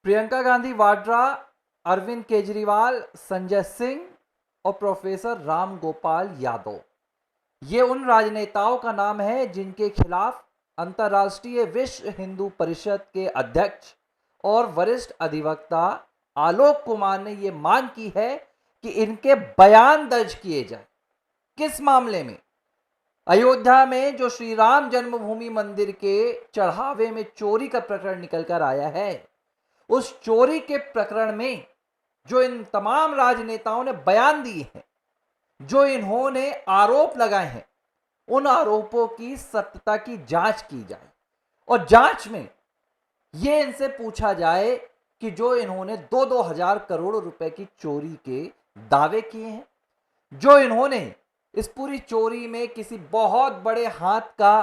प्रियंका गांधी वाड्रा, अरविंद केजरीवाल, संजय सिंह और प्रोफेसर राम गोपाल यादव, ये उन राजनेताओं का नाम है जिनके खिलाफ अंतर्राष्ट्रीय विश्व हिंदू परिषद के अध्यक्ष और वरिष्ठ अधिवक्ता आलोक कुमार ने यह मांग की है कि इनके बयान दर्ज किए जाए। किस मामले में? अयोध्या में जो श्री राम जन्मभूमि मंदिर के चढ़ावे में चोरी का प्रकरण निकल कर आया है, उस चोरी के प्रकरण में जो इन तमाम राजनेताओं ने बयान दिए हैं, जो इन्होंने आरोप लगाए हैं, उन आरोपों की सत्यता की जांच की जाए और जांच में यह इनसे पूछा जाए कि जो इन्होंने 2-2 हजार करोड़ रुपए की चोरी के दावे किए हैं, जो इन्होंने इस पूरी चोरी में किसी बहुत बड़े हाथ का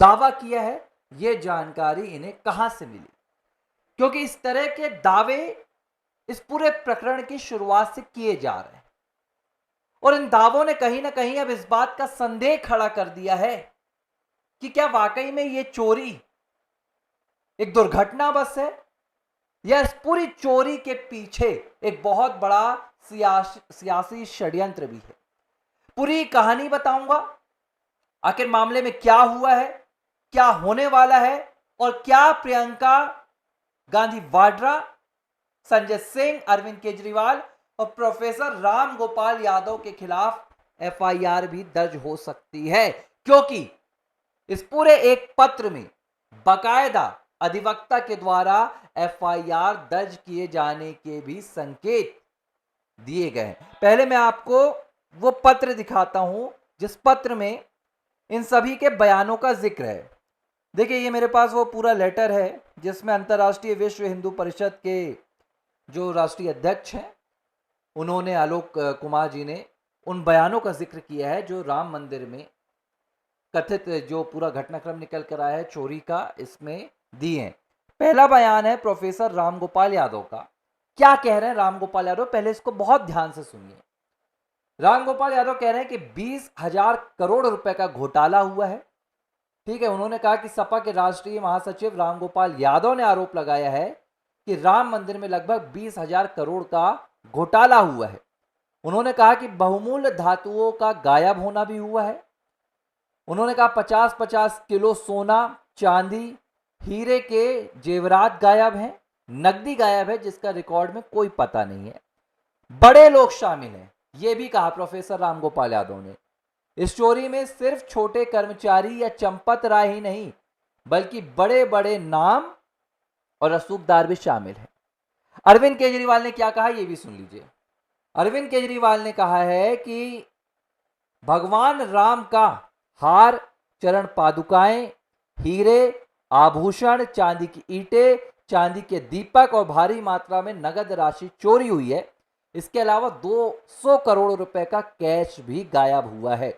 दावा किया है, यह जानकारी इन्हें कहां से मिली? क्योंकि इस तरह के दावे इस पूरे प्रकरण की शुरुआत से किए जा रहे हैं और इन दावों ने कहीं ना कहीं अब इस बात का संदेह खड़ा कर दिया है कि क्या वाकई में यह चोरी एक दुर्घटना बस है या इस पूरी चोरी के पीछे एक बहुत बड़ा सियासी षड्यंत्र भी है। पूरी कहानी बताऊंगा, आखिर मामले में क्या हुआ है, क्या होने वाला है और क्या प्रियंका गांधी वाड्रा, संजय सिंह, अरविंद केजरीवाल और प्रोफेसर राम गोपाल यादव के खिलाफ एफआईआर भी दर्ज हो सकती है, क्योंकि इस पूरे एक पत्र में बाकायदा अधिवक्ता के द्वारा एफआईआर दर्ज किए जाने के भी संकेत दिए गए हैं। पहले मैं आपको वो पत्र दिखाता हूं जिस पत्र में इन सभी के बयानों का जिक्र है। देखिए, ये मेरे पास वो पूरा लेटर है जिसमें अंतर्राष्ट्रीय विश्व हिंदू परिषद के जो राष्ट्रीय अध्यक्ष हैं, उन्होंने, आलोक कुमार जी ने, उन बयानों का जिक्र किया है जो राम मंदिर में कथित जो पूरा घटनाक्रम निकल कर आया है चोरी का, इसमें दिए हैं। पहला बयान है प्रोफेसर राम गोपाल यादव का। क्या कह रहे हैं राम गोपाल यादव? पहले इसको बहुत ध्यान से सुनिए। राम गोपाल यादव कह रहे हैं कि 20,000 करोड़ रुपए का घोटाला हुआ है। ठीक है, उन्होंने कहा कि सपा के राष्ट्रीय महासचिव राम गोपाल यादव ने आरोप लगाया है कि राम मंदिर में लगभग 20,000 करोड़ का घोटाला हुआ है। उन्होंने कहा कि बहुमूल्य धातुओं का गायब होना भी हुआ है। उन्होंने कहा 50-50 किलो सोना, चांदी, हीरे के जेवरात गायब हैं, नकदी गायब है जिसका रिकॉर्ड में कोई पता नहीं है। बड़े लोग शामिल हैं, यह भी कहा प्रोफेसर राम गोपाल यादव ने। इस चोरी में सिर्फ छोटे कर्मचारी या चंपत राय ही नहीं, बल्कि बड़े बड़े नाम और रसूखदार भी शामिल हैं। अरविंद केजरीवाल ने क्या कहा, यह भी सुन लीजिए। अरविंद केजरीवाल ने कहा है कि भगवान राम का हार, चरण पादुकाएं, हीरे, आभूषण, चांदी की ईंटें, चांदी के दीपक और भारी मात्रा में नगद राशि चोरी हुई है। इसके अलावा 200 करोड़ रुपए का कैश भी गायब हुआ है,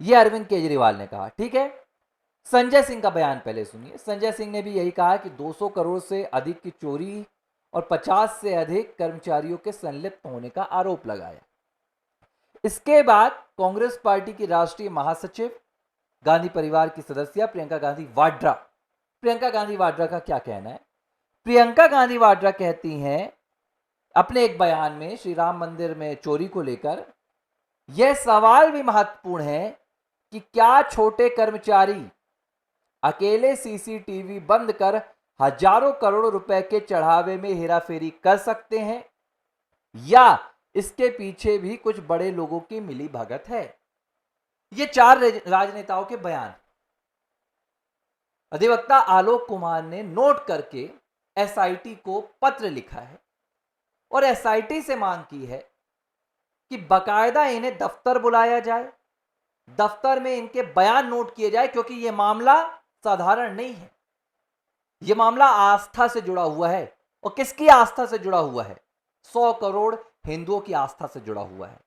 यह अरविंद केजरीवाल ने कहा। ठीक है, संजय सिंह का बयान पहले सुनिए। संजय सिंह ने भी यही कहा कि 200 करोड़ से अधिक की चोरी और 50 से अधिक कर्मचारियों के संलिप्त होने का आरोप लगाया। इसके बाद कांग्रेस पार्टी की राष्ट्रीय महासचिव, गांधी परिवार की सदस्य प्रियंका गांधी वाड्रा, प्रियंका गांधी वाड्रा का क्या कहना है? प्रियंका गांधी वाड्रा कहती हैं अपने एक बयान में श्री राम मंदिर में चोरी को लेकर, यह सवाल भी महत्वपूर्ण है कि क्या छोटे कर्मचारी अकेले सीसीटीवी बंद कर हजारों करोड़ रुपए के चढ़ावे में हेराफेरी कर सकते हैं या इसके पीछे भी कुछ बड़े लोगों की मिली भगत है। ये 4 राजनेताओं के बयान अधिवक्ता आलोक कुमार ने नोट करके एसआईटी को पत्र लिखा है और एसआईटी से मांग की है कि बकायदा इन्हें दफ्तर बुलाया जाए, दफ्तर में इनके बयान नोट किए जाए, क्योंकि यह मामला साधारण नहीं है। यह मामला आस्था से जुड़ा हुआ है। और किसकी आस्था से जुड़ा हुआ है? 100 करोड़ हिंदुओं की आस्था से जुड़ा हुआ है।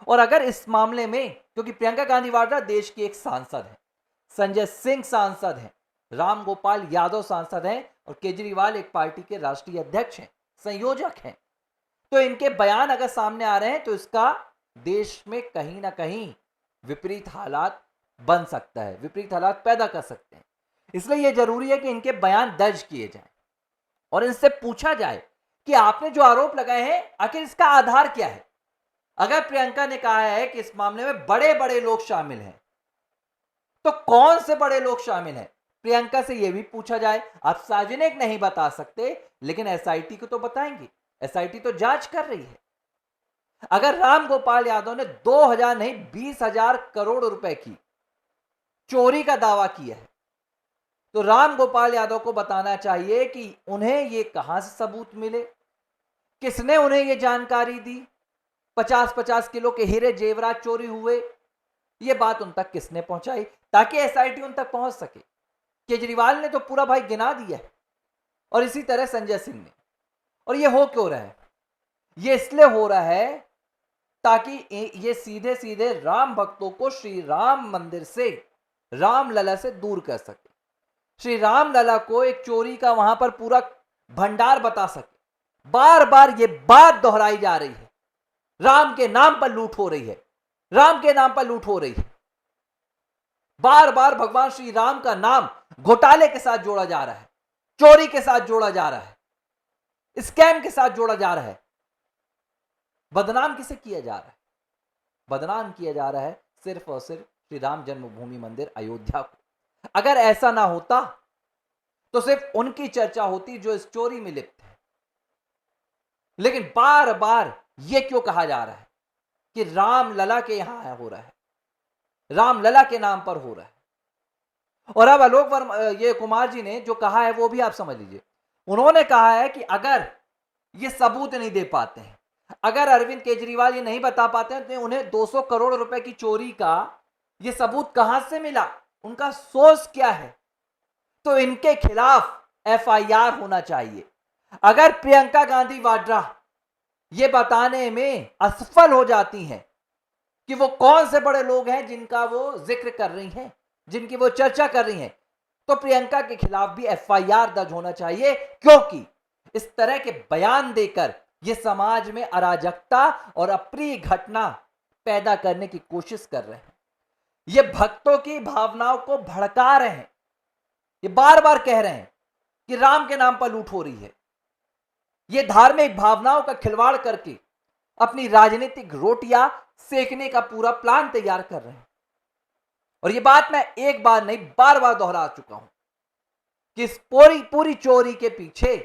और अगर इस मामले में, क्योंकि प्रियंका गांधी वाड्रा देश की एक सांसद है, संजय सिंह सांसद हैं, राम गोपाल यादव सांसद हैं और केजरीवाल एक पार्टी के राष्ट्रीय अध्यक्ष हैं, संयोजक हैं, तो इनके बयान अगर सामने आ रहे हैं तो इसका देश में कहीं ना कहीं विपरीत हालात बन सकता है, विपरीत हालात पैदा कर सकते हैं। इसलिए यह जरूरी है कि इनके बयान दर्ज किए जाएं और इनसे पूछा जाए कि आपने जो आरोप लगाए हैं आखिर इसका आधार क्या है। अगर प्रियंका ने कहा है कि इस मामले में बड़े बड़े लोग शामिल हैं, तो कौन से बड़े लोग शामिल हैं? प्रियंका से यह भी पूछा जाए। आप सार्वजनिक नहीं बता सकते, लेकिन एसआईटी को तो बताएंगे। एसआईटी तो जांच कर रही है। अगर राम गोपाल यादव ने 2000 नहीं 20,000 करोड़ रुपए की चोरी का दावा किया है, तो राम गोपाल यादव को बताना चाहिए कि उन्हें यह कहां से सबूत मिले, किसने उन्हें यह जानकारी दी, 50-50 किलो के हीरे जेवरात चोरी हुए, यह बात उन तक किसने पहुंचाई, ताकि एसआईटी उन तक पहुंच सके। केजरीवाल ने तो पूरा भाई गिना दिया है, और इसी तरह संजय सिंह ने। और यह हो क्यों रहा है? यह इसलिए हो रहा है ताकि ये सीधे सीधे राम भक्तों को श्री राम मंदिर से, रामलला से दूर कर सके। श्री रामलला को एक चोरी का वहां पर पूरा भंडार बता सके। बार बार ये बात दोहराई जा रही है, राम के नाम पर लूट हो रही है, राम के नाम पर लूट हो रही है। बार बार भगवान श्री राम का नाम घोटाले के साथ जोड़ा जा रहा है, चोरी के साथ जोड़ा जा रहा है, स्कैम के साथ जोड़ा जा रहा है। बदनाम किसे किया जा रहा है? बदनाम किया जा रहा है सिर्फ और सिर्फ श्री राम जन्मभूमि मंदिर अयोध्या को। अगर ऐसा ना होता तो सिर्फ उनकी चर्चा होती जो इस चोरी में लिप्त है। लेकिन बार बार यह क्यों कहा जा रहा है कि रामलला के यहां हो रहा है, रामलला के नाम पर हो रहा है? और अब आलोक वर्मा, ये कुमार जी ने जो कहा है वो भी आप समझ लीजिए। उन्होंने कहा है कि अगर ये सबूत नहीं दे पाते हैं, अगर अरविंद केजरीवाल ये नहीं बता पाते हैं तो उन्हें 200 करोड़ रुपए की चोरी का ये सबूत कहां से मिला, उनका सोर्स क्या है, तो इनके खिलाफ एफआईआर होना चाहिए। अगर प्रियंका गांधी वाड्रा ये बताने में असफल हो जाती हैं कि वो कौन से बड़े लोग हैं जिनका वो जिक्र कर रही हैं, जिनकी वो चर्चा कर रही हैं, तो प्रियंका के खिलाफ भी एफआईआर दर्ज होना चाहिए, क्योंकि इस तरह के बयान देकर ये समाज में अराजकता और अप्रिय घटना पैदा करने की कोशिश कर रहे हैं। ये भक्तों की भावनाओं को भड़का रहे हैं। ये बार बार कह रहे हैं कि राम के नाम पर लूट हो रही है। ये धार्मिक भावनाओं का खिलवाड़ करके अपनी राजनीतिक रोटियां सेकने का पूरा प्लान तैयार कर रहे हैं। और ये बात मैं एक बार नहीं बार बार दोहरा चुका हूं कि इस पूरी चोरी के पीछे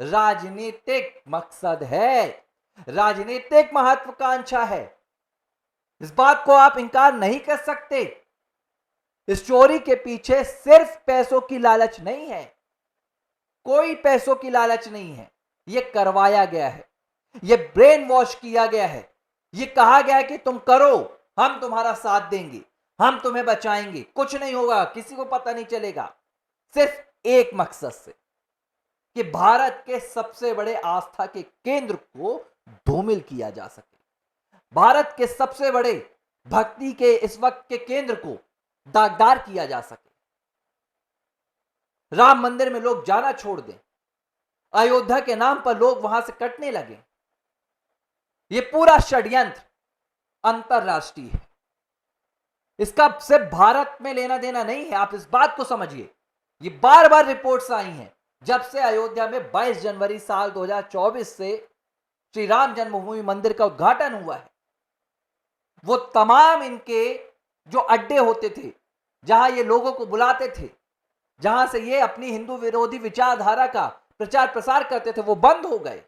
राजनीतिक मकसद है, राजनीतिक महत्वाकांक्षा है। इस बात को आप इंकार नहीं कर सकते। इस चोरी के पीछे सिर्फ पैसों की लालच नहीं है, कोई पैसों की लालच नहीं है। यह करवाया गया है, यह ब्रेन वॉश किया गया है, यह कहा गया है कि तुम करो, हम तुम्हारा साथ देंगे, हम तुम्हें बचाएंगे, कुछ नहीं होगा, किसी को पता नहीं चलेगा। सिर्फ एक मकसद से कि भारत के सबसे बड़े आस्था के केंद्र को धूमिल किया जा सके, भारत के सबसे बड़े भक्ति के इस वक्त के केंद्र को दागदार किया जा सके। राम मंदिर में लोग जाना छोड़ दें, अयोध्या के नाम पर लोग वहां से कटने लगे। यह पूरा षड्यंत्र अंतरराष्ट्रीय है, इसका सिर्फ भारत में लेना देना नहीं है। आप इस बात को समझिए। ये बार बार रिपोर्ट्स आई हैं जब से अयोध्या में 22 जनवरी साल 2024 से श्री राम जन्मभूमि मंदिर का उद्घाटन हुआ है। वो तमाम इनके जो अड्डे होते थे, जहां ये लोगों को बुलाते थे, जहां से ये अपनी हिंदू विरोधी विचारधारा का प्रचार प्रसार करते थे, वो बंद हो गए।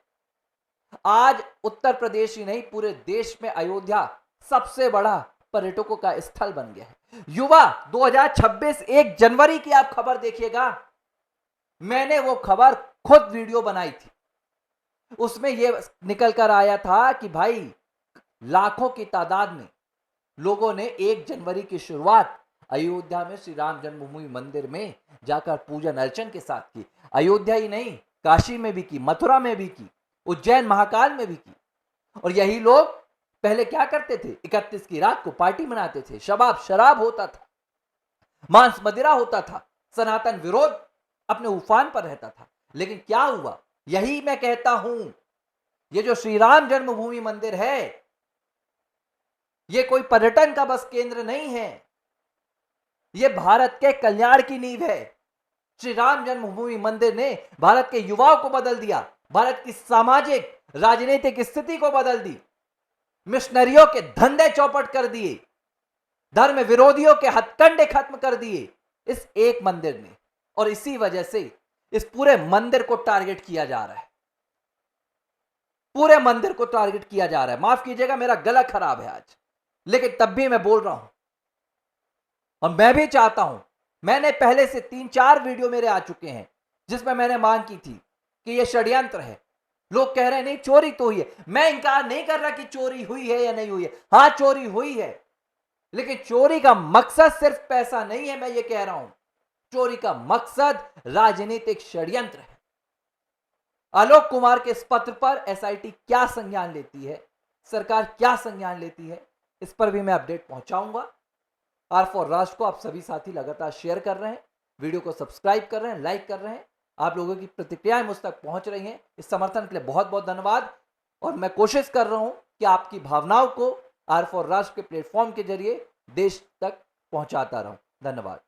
आज उत्तर प्रदेश ही नहीं पूरे देश में अयोध्या सबसे बड़ा पर्यटकों का स्थल बन गया है। युवा 2026 1 जनवरी की आप खबर देखिएगा, मैंने वो खबर खुद वीडियो बनाई थी। उसमें यह निकल कर आया था कि भाई लाखों की तादाद में लोगों ने 1 जनवरी की शुरुआत अयोध्या में श्री राम जन्मभूमि मंदिर में जाकर पूजन अर्चन के साथ की। अयोध्या ही नहीं, काशी में भी की, मथुरा में भी की, उज्जैन महाकाल में भी की। और यही लोग पहले क्या करते थे, 31 की रात को पार्टी मनाते थे, शराब होता था, मांस मदिरा होता था, सनातन विरोध अपने उफान पर रहता था। लेकिन क्या हुआ, यही मैं कहता हूं, ये जो श्री राम जन्मभूमि मंदिर है, ये कोई पर्यटन का बस केंद्र नहीं है, ये भारत के कल्याण की नींव है। श्री राम जन्मभूमि मंदिर ने भारत के युवाओं को बदल दिया, भारत की सामाजिक राजनीतिक स्थिति को बदल दी, मिशनरियों के धंधे चौपट कर दिए, धर्म विरोधियों के हथकंडे खत्म कर दिए इस एक मंदिर ने। और इसी वजह से इस पूरे मंदिर को टारगेट किया जा रहा है, पूरे मंदिर को टारगेट किया जा रहा है। माफ कीजिएगा, मेरा गला खराब है आज, लेकिन तब भी मैं बोल रहा हूं। और मैं भी चाहता हूं, मैंने पहले से 3-4 वीडियो मेरे आ चुके हैं जिसमें मैंने मांग की थी कि यह षड्यंत्र है। लोग कह रहे हैं नहीं चोरी तो हुई है, मैं इनकार नहीं कर रहा कि चोरी हुई है या नहीं हुई है, हां चोरी हुई है, लेकिन चोरी का मकसद सिर्फ पैसा नहीं है। मैं ये कह रहा हूं, चोरी का मकसद राजनीतिक षड्यंत्र है। आलोक कुमार के इस पत्र पर एसआईटी क्या संज्ञान लेती है, सरकार क्या संज्ञान लेती है, इस पर भी मैं अपडेट पहुंचाऊंगा। आर फॉर राष्ट्र को आप सभी साथी लगातार शेयर कर रहे हैं, वीडियो को सब्सक्राइब कर रहे हैं, लाइक कर रहे हैं। आप लोगों की प्रतिक्रियाएं मुझ तक पहुंच रही हैं, इस समर्थन के लिए बहुत बहुत धन्यवाद। और मैं कोशिश कर रहा हूं कि आपकी भावनाओं को आर फॉर राष्ट्र के प्लेटफॉर्म के जरिए देश तक पहुंचाता रहूं। धन्यवाद।